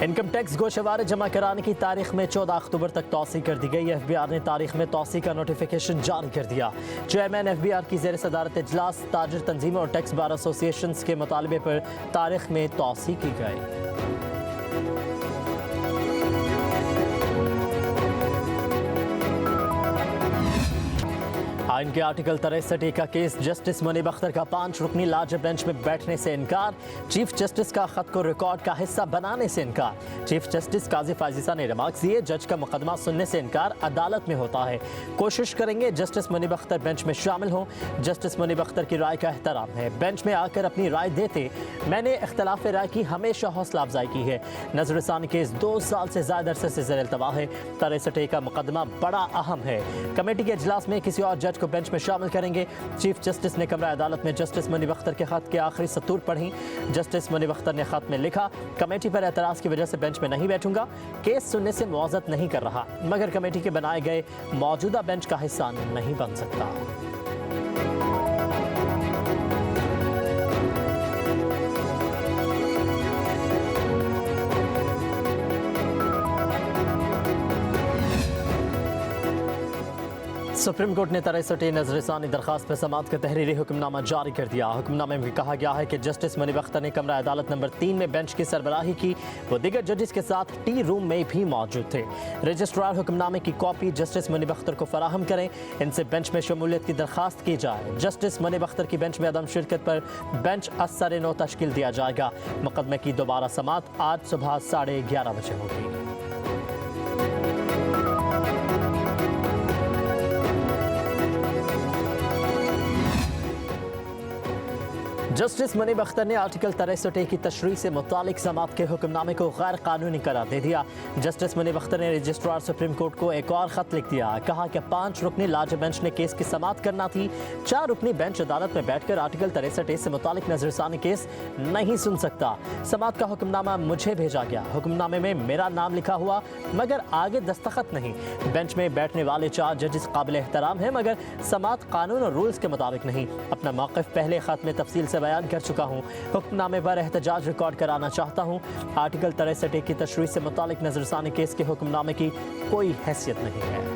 Income tax गोशवारे जमा कराने की तारीख में 14 अक्टूबर तक तौसी कर दी गई। FBI ने तारीख में तौसी का नोटिफिकेशन जारी कर दिया। चेयरमैन FBI की ज़ेर सदारत इजलास ताजिर तंजीमों और टैक्स बार एसोसिएशन के मुतालबे पर तारीख में तौसी की गई। आइन के आर्टिकल 63 का केस जस्टिस मुनीब अख्तर का 5 रुकनी लार्जर बेंच में बैठने से इनकार। चीफ जस्टिस का खत को रिकॉर्ड का हिस्सा बनाने से इनकार। चीफ जस्टिस काजी फाजिसा ने रिमार्क्स दिए, जज का मुकदमा सुनने से इनकार अदालत में होता है। कोशिश करेंगे जस्टिस मुनीब अख्तर बेंच में शामिल हों। जस्टिस मुनीब अख्तर की राय का एहतराम है, बेंच में आकर अपनी राय देते। मैंने इख्तलाफ राय की हमेशा हौसला अफजाई की है। नजरसानी केस 2 साल से ज्यादा अरसे से ज़ेर इल्तवा है। 63 का मुकदमा बड़ा अहम है। कमेटी के इजलास में किसी और जज को बेंच में शामिल करेंगे। चीफ जस्टिस ने कमरा अदालत में जस्टिस मुनीब अख्तर के खत के आखिरी सतूर पढ़ी। जस्टिस मुनीब अख्तर ने खत में लिखा, कमेटी पर एतराज़ की वजह से बेंच में नहीं बैठूंगा। केस सुनने से मुआवजत नहीं कर रहा, मगर कमेटी के बनाए गए मौजूदा बेंच का हिस्सा नहीं बन सकता। सुप्रीम कोर्ट ने 63 नजरसानी दरखास्त पर समाअत का तहरीरी हुक्मनामा जारी कर दिया। हुक्मनामे में कहा गया है कि जस्टिस मुनीब अख्तर ने कमरा अदालत नंबर 3 में बेंच की सरबराही की। वो दीगर जजेस के साथ टी रूम में भी मौजूद थे। रजिस्ट्रार हुक्मनामे की कॉपी जस्टिस मुनीब अख्तर को फराहम करें। इनसे बेंच में शमूलियत की दरखास्त की जाए। जस्टिस मुनीब अख्तर की बेंच में अदम शिरकत पर बेंच असर-ए-नौ तश्कील दिया जाएगा। मुकदमे की दोबारा समाअत आज सुबह 11:30 बजे होगी। जस्टिस मुनीब अख्तर ने आर्टिकल 63 की तशरीह से मुतालिक समाअत के हुक्मनामे को गैर कानूनी करार दे दिया। जस्टिस मुनीब अख्तर ने रजिस्ट्रार सुप्रीम कोर्ट को एक और खत लिख दिया। कहा कि 5 रुकनी लार्जर बेंच ने केस की समाअत करना थी। 4 रुकनी बेंच अदालत में बैठकर आर्टिकल 63 से मुतालिक नजरसानी केस नहीं सुन सकता। समाअत का हुक्मनामा मुझे भेजा गया। हुक्मनामे में मेरा नाम लिखा हुआ, मगर आगे दस्तखत नहीं। बेंच में बैठने वाले 4 जजेस काबिल एहतराम हैं, मगर समाअत कानून और रूल्स के मुताबिक नहीं। अपना मौक़िफ़ पहले खत में तफसील से बयान कर चुका हूँ। हुक्मनामे पर एहतजाज रिकॉर्ड कराना चाहता हूँ। आर्टिकल 63 की तशरीह से मुतालिक नजरसानी केस के हुक्मनामे की कोई हैसियत नहीं है।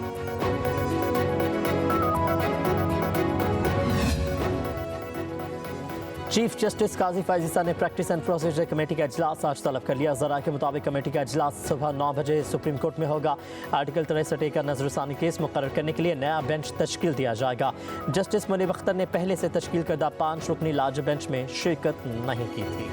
चीफ जस्टिस काजी फाजिसा ने प्रैक्टिस एंड प्रोसीजर कमेटी का इजलास आज तलब कर लिया। ज़रा के मुताबिक कमेटी का इजलास सुबह 9 बजे सुप्रीम कोर्ट में होगा। आर्टिकल 63 का नजरसानी केस मुकर्रर करने के लिए नया बेंच तश्कील दिया जाएगा। जस्टिस मुनीब अख्तर ने पहले से तश्कील करदा 5 रुकनी लार्जर बेंच में शिरकत नहीं की थी।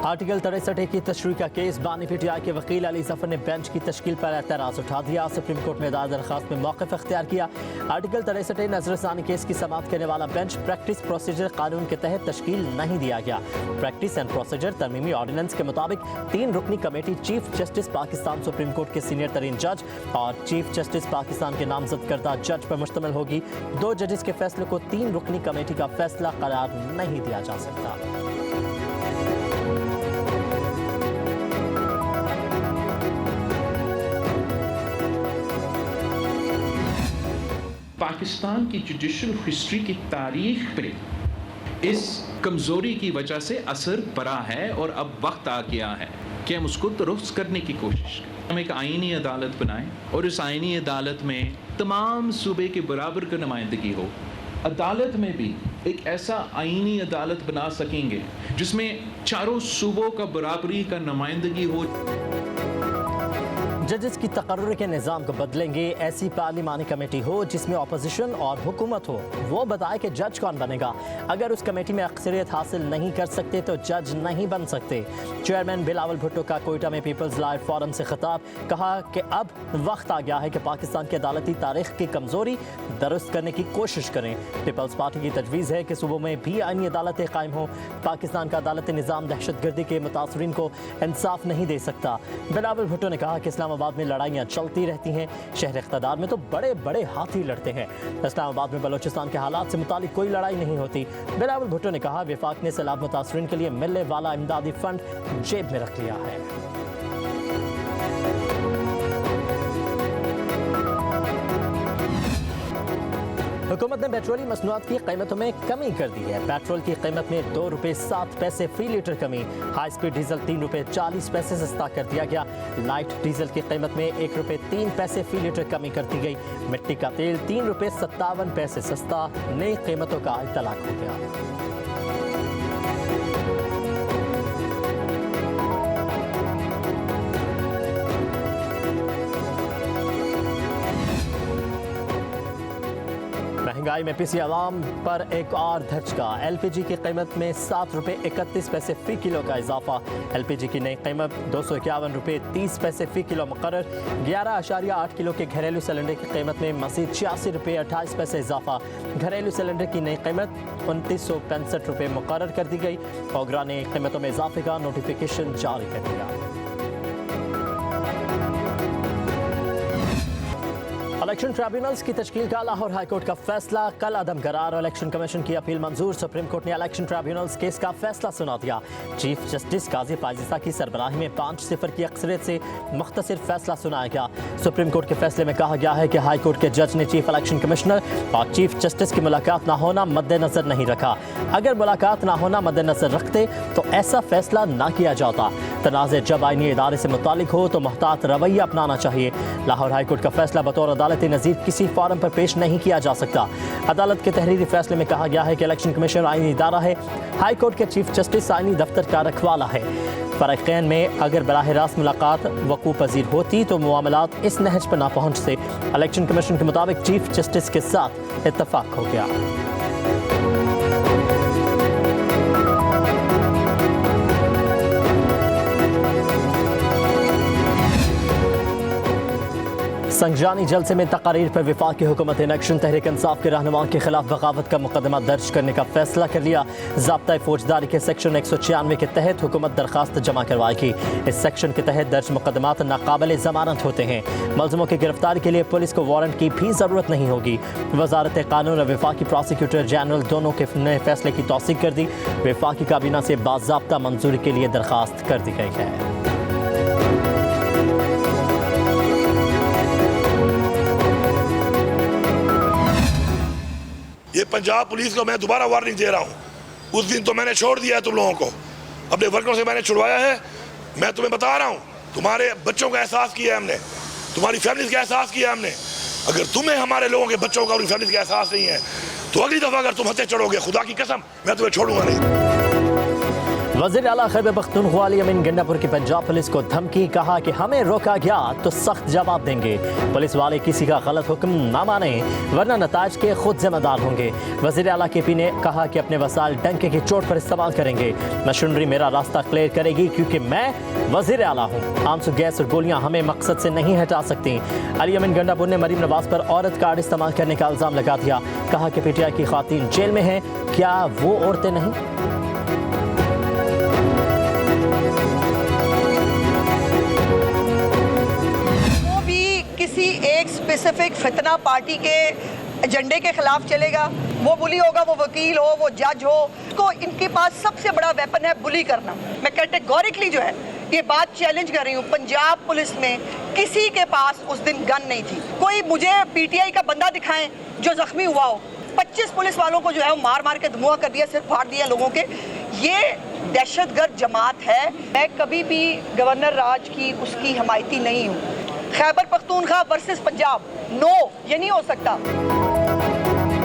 आर्टिकल 63 की तशरीह का केस बानी PTI के वकील अली जफर ने बेंच की तश्कील पर एतराज़ उठा दिया। सुप्रीम कोर्ट में दायर दरखास्त में मौक़िफ़ अख्तियार किया। आर्टिकल 63 नजरसानी केस की समाअत करने वाला बेंच प्रैक्टिस प्रोसीजर कानून के तहत तश्कील नहीं दिया गया। प्रैक्टिस एंड प्रोसीजर तरमीमी ऑर्डिनेंस के मुताबिक 3 रुकनी committee chief justice Pakistan supreme court के सीनियर तरीन जज और चीफ जस्टिस पाकिस्तान के नामजद करदा जज पर मुश्तमिल होगी। 2 जजेस के फैसले को 3 रुकनी कमेटी का फैसला करार नहीं दिया जा सकता। पाकिस्तान की जुडिशल हिस्ट्री की तारीख पे इस कमज़ोरी की वजह से असर पड़ा है और अब वक्त आ गया है कि हम उसको दुरुस्त करने की कोशिश करें। हम एक आईनी अदालत बनाएं और इस आईनी अदालत में तमाम सूबे के बराबर का नुमाइंदगी हो। अदालत में भी एक ऐसा आईनी अदालत बना सकेंगे जिसमें चारों सूबों का बराबरी का नुमाइंदगी हो। जजेस की तकर्रुर के निज़ाम को बदलेंगे। ऐसी पार्लिमानी कमेटी हो जिसमें अपोजिशन और हुकूमत हो। वो बताए कि जज कौन बनेगा। अगर उस कमेटी में अक्सरियत हासिल नहीं कर सकते तो जज नहीं बन सकते। चेयरमैन बिलावल भुट्टो का कोयटा में पीपल्स लॉयर फोरम से खिताब। कहा कि अब वक्त आ गया है कि पाकिस्तान की अदालती तारीख की कमज़ोरी दुरुस्त करने की कोशिश करें। पीपल्स पार्टी की तजवीज़ है कि सूबों में भी आईनी अदालतें कायम हों। पाकिस्तान का अदालती निज़ाम दहशतगर्दी के मुतासरीन को इंसाफ नहीं दे सकता। बिलावल भुट्टो ने कहा कि इस्लामाबाद में लड़ाइयाँ चलती रहती हैं। शहर इख्तदार में तो बड़े बड़े हाथी लड़ते हैं। इस्लामाबाद में बलोचिस्तान के हालात से मुतालिक कोई लड़ाई नहीं होती। बिलावल भुट्टो ने कहा वफाक ने सैलाब मुतासरीन के लिए मिलने वाला इमदादी फंड जेब में रख लिया है। हुकूमत ने पेट्रोलियम मसनूआत की कीमतों में कमी कर दी है। पेट्रोल की कीमत में 2 रुपये 7 पैसे फी लीटर कमी। हाई स्पीड डीजल 3 रुपये 40 पैसे सस्ता कर दिया गया। लाइट डीजल की कीमत में 1 रुपये 3 पैसे फी लीटर कमी कर दी गई। मिट्टी का तेल 3 रुपये 57 पैसे सस्ता। नई कीमतों का इतलाक हो गया। महंगाई में पिसी आवाम पर एक और धचका। एलपीजी की कीमत में 7 रुपये 31 पैसे फी किलो का इजाफा। एलपीजी की नई कीमत 251 रुपये 30 पैसे फी किलो मुकर्रर। 11.8 किलो के घरेलू सिलेंडर की कीमत में मज़ीद 86 रुपये 28 पैसे इजाफा। घरेलू सिलेंडर की नई कीमत 2965 रुपये मुकर्रर कर दी गई। ओगरा ने कीमतों में इजाफे का नोटिफिकेशन जारी कर दिया। इलेक्शन ट्रिब्यूनल्स की तश्कील का लाहौर हाईकोर्ट का फैसला कल अदम करार। इलेक्शन कमीशन की अपील मंजूर। सुप्रीम कोर्ट ने इलेक्शन ट्रिब्यूनल्स केस का फैसला सुना दिया। चीफ जस्टिस काजी फाजिसा की सरबराही में 5-0 की अक्सरियत से मुख्तसर फैसला सुनाया गया। सुप्रीम कोर्ट के फैसले में कहा गया है कि हाई कोर्ट के जज ने चीफ इलेक्शन कमिश्नर और चीफ जस्टिस की मुलाकात ना होना मद्देनजर नहीं रखा। अगर मुलाकात ना होना मद्देनजर रखते तो ऐसा फैसला ना किया जाता। तनाज़े जब आईनी इदारे से मुतालिक हो तो मुहतात रवैया अपनाना चाहिए। लाहौर हाई कोर्ट का फैसला बतौर अदालत नज़ीर किसी फॉरम पर पेश नहीं किया जा सकता। अदालत के तहरीरी फैसले में कहा गया है कि इलेक्शन कमीशन आईनी इदारा है। हाई कोर्ट के चीफ जस्टिस आईनी दफ्तर का रखवाला है। फरीक़ैन में अगर बराह रास्त मुलाकात वक़ू पजीर होती तो मामलात इस नहज पर ना पहुँचते। इलेक्शन कमीशन के मुताबिक चीफ जस्टिस के साथ इत्तफाक हो गया। संगजानी जलसे में तकारीर पर विफाकी हुकूमत ने एक्शन तहरीक इंसाफ के रहनुमाओं के खिलाफ बगावत का मुकदमा दर्ज करने का फैसला कर लिया। ज़ाब्ता फौजदारी के सेक्शन 196 के तहत हुकूमत दरखास्त जमा करवाएगी। इस सेक्शन के तहत दर्ज मुकदमात नाकाबिल ज़मानत होते हैं। मुलज़िमों की गिरफ्तारी के लिए पुलिस को वारंट की भी ज़रूरत नहीं होगी। वजारत कानून और विफाकी प्रोसिक्यूटर जनरल दोनों के नए फैसले की तौसीक कर दी। विफाकी काबीना से बाज़ाब्ता मंजूरी के लिए दरखास्त कर दी गई है। ये पंजाब पुलिस को मैं दोबारा वार्निंग दे रहा हूँ। उस दिन तो मैंने छोड़ दिया है तुम लोगों को, अपने वर्करों से मैंने छुड़वाया है। मैं तुम्हें बता रहा हूँ, तुम्हारे बच्चों का एहसास किया है हमने, तुम्हारी फैमिलीज का एहसास किया है हमने। अगर तुम्हें हमारे लोगों के बच्चों का और फैमिलीज का एहसास नहीं है तो अगली दफ़ा अगर तुम हत्या चढ़ोगे, खुदा की कसम मैं तुम्हें छोड़ूंगा नहीं। वज़ीर आला खैबर पख्तूनख्वा अली अमीन गंडापुर की पंजाब पुलिस को धमकी। कहा कि हमें रोका गया तो सख्त जवाब देंगे। पुलिस वाले किसी का गलत हुक्म ना माने वरना नताज के खुद जिम्मेदार होंगे। वज़ीर आला KP ने कहा कि अपने वसाइल डंके की चोट पर इस्तेमाल करेंगे। मशीनरी मेरा रास्ता क्लियर करेगी क्योंकि मैं वज़ीर आला हूँ। आंसू गैस और गोलियाँ हमें मकसद से नहीं हटा सकती। अली अमीन गंडापुर ने मरीम नवाज पर औरत कार्ड इस्तेमाल करने का इल्ज़ाम लगा दिया। कहा कि PTI की ख़वातीन जेल में हैं, क्या वो औरतें नहीं? किसी एक स्पेसिफिक फितना पार्टी के एजेंडे के खिलाफ चलेगा। वो बुली होगा, वो वकील हो, वो जज हो, तो इनके पास सबसे बड़ा वेपन है बुली करना। मैं कैटेगोरिकली जो है ये बात चैलेंज कर रही हूँ। पंजाब पुलिस में किसी के पास उस दिन गन नहीं थी। कोई मुझे PTI का बंदा दिखाएं जो जख्मी हुआ हो। 25 पुलिस वालों को जो है वो मार मार के धुआं कर दिया, सिर फाड़ दिया लोगों के। ये दहशतगर्द जमात है। मैं कभी भी गवर्नर राज की उसकी हमायती नहीं हूँ। खैबर पख्तूनख्वा वर्सेस पंजाब, नो, ये नहीं हो सकता।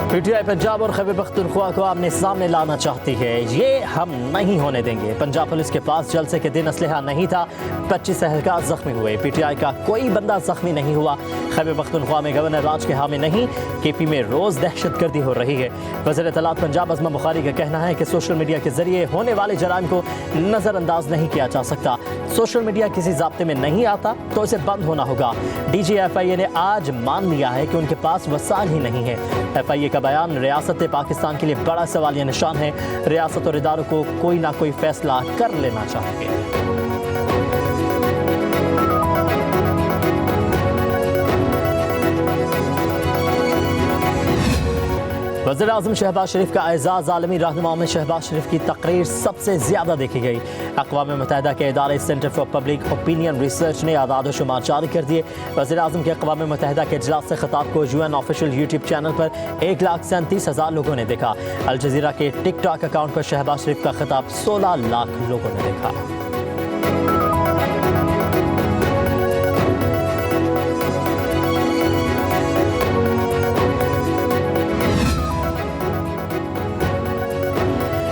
PTI पंजाब और खैबर पख्तूनख्वा को आमने सामने लाना चाहती है, ये हम नहीं होने देंगे। पंजाब पुलिस के पास जलसे के दिन असलहा नहीं था। 25 एहलकार जख्मी हुए। PTI का कोई बंदा जख्मी नहीं हुआ। खैबर पख्तूनख्वा में गवर्नर राज के हामी नहीं, KP में रोज़ दहशतगर्दी हो रही है। वज़ीर इत्तलात पंजाब अज़मा बुखारी का कहना है कि सोशल मीडिया के जरिए होने वाले जराइम को नज़रअंदाज नहीं किया जा सकता। सोशल मीडिया किसी ज़ाब्ते में नहीं आता तो इसे बंद होना होगा। DG FIA ने आज मान लिया है कि उनके पास वसाइल ही नहीं है। FIA का बयान रियासत पाकिस्तान के लिए बड़ा सवालिया निशान है। रियासत और इदारों को कोई ना कोई फैसला कर लेना चाहिए। वज़ीर आज़म शहबाज शरीफ का एजाज़। आलमी रहनुमाओं में शहबाज शरीफ की तकरीर सबसे ज़्यादा देखी गई। अक़वाम मुत्तहिदा के इदारे centre for public opinion research ने आदाद शुमार जारी कर दिए। वज़ीर आज़म के अक़वाम मुत्तहिदा के इजलास से खिताब को UN ऑफिशियल यूट्यूब चैनल पर 1,37,000 लोगों ने देखा। अल जज़ीरा के टिकटॉक अकाउंट पर शहबाज शरीफ का खिताब 16 लाख लोगों ने देखा।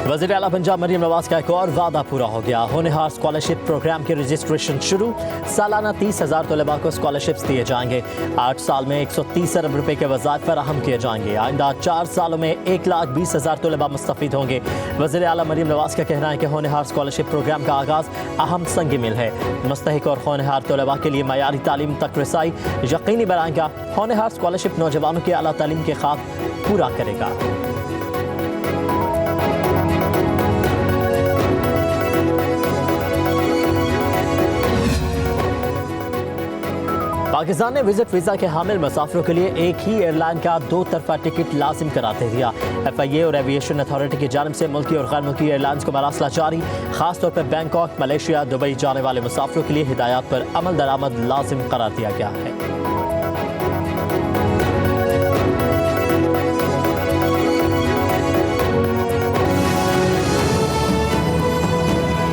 वज़ीर आला पंजाब मरीम नवाज का एक और वादा पूरा हो गया। होनहार स्कॉलरशिप प्रोग्राम की रजिस्ट्रेशन शुरू। सालाना 30,000 तलबा को स्कॉलरशिप्स दिए जाएंगे। 8 साल में 130 अरब रुपए के वज़ाइफ फराहम किए जाएंगे। आइंदा 4 सालों में 1,20,000 तलबा मुस्तफ़ीद होंगे। वज़ीर आला मरीम नवाज का कहना है कि होनहार स्कॉलरशिप प्रोग्राम का आगाज़ अहम संग मिल है। मुस्तहिक और होनहार तलबा के लिए मयारी तालीम तक रसाई यकीनी बनाएगा। होनहार स्कॉलरशिप नौजवानों की आला तालीम के ख्वाब पूरा करेगा। पाकिस्तान ने विजिट वीज़ा के हामिल मुसाफिरों के लिए एक ही एयरलाइन का 2 तरफा टिकट लाजिम करार दे दिया। FIA और एविएशन अथॉरिटी की जानिब से मुल्की और गैर मुल्की एयरलाइंस को मरासला जारी। खासतौर पर बैंकॉक, मलेशिया, दुबई जाने वाले मुसाफिरों के लिए हिदायत पर अमल दरामद लाजिम करार दिया गया है।